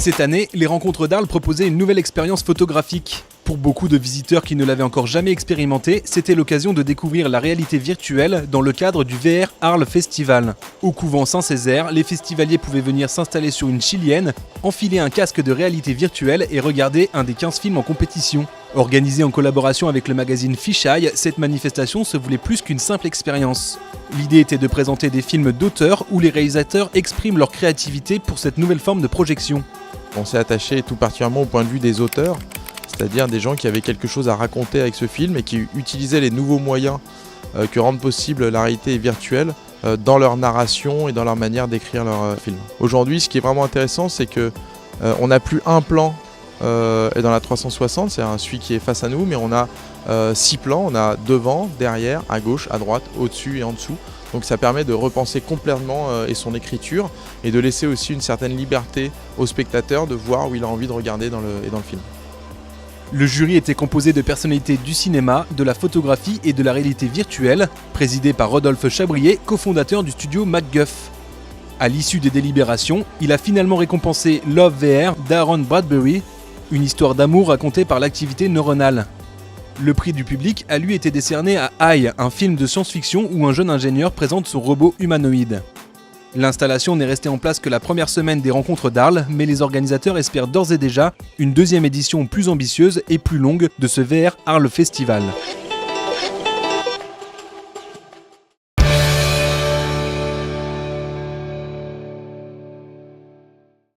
Cette année, les rencontres d'Arles proposaient une nouvelle expérience photographique. Pour beaucoup de visiteurs qui ne l'avaient encore jamais expérimenté, c'était l'occasion de découvrir la réalité virtuelle dans le cadre du VR Arles Festival. Au couvent Saint-Césaire, les festivaliers pouvaient venir s'installer sur une chilienne, enfiler un casque de réalité virtuelle et regarder un des 15 films en compétition. Organisée en collaboration avec le magazine Fisheye, cette manifestation se voulait plus qu'une simple expérience. L'idée était de présenter des films d'auteurs où les réalisateurs expriment leur créativité pour cette nouvelle forme de projection. On s'est attaché tout particulièrement au point de vue des auteurs, c'est-à-dire des gens qui avaient quelque chose à raconter avec ce film et qui utilisaient les nouveaux moyens que rendent possible la réalité virtuelle dans leur narration et dans leur manière d'écrire leur film. Aujourd'hui, ce qui est vraiment intéressant, c'est qu'on n'a plus un plan dans la 360, c'est celui qui est face à nous, mais on a 6 plans, on a devant, derrière, à gauche, à droite, au-dessus et en dessous. Donc ça permet de repenser complètement et son écriture et de laisser aussi une certaine liberté au spectateur de voir où il a envie de regarder dans le film. Le jury était composé de personnalités du cinéma, de la photographie et de la réalité virtuelle, présidé par Rodolphe Chabrier, cofondateur du studio MacGuff. À l'issue des délibérations, il a finalement récompensé Love VR d'Aaron Bradbury, une histoire d'amour racontée par l'activité neuronale. Le prix du public a lui été décerné à AI, un film de science-fiction où un jeune ingénieur présente son robot humanoïde. L'installation n'est restée en place que la première semaine des rencontres d'Arles, mais les organisateurs espèrent d'ores et déjà une deuxième édition plus ambitieuse et plus longue de ce VR Arles Festival.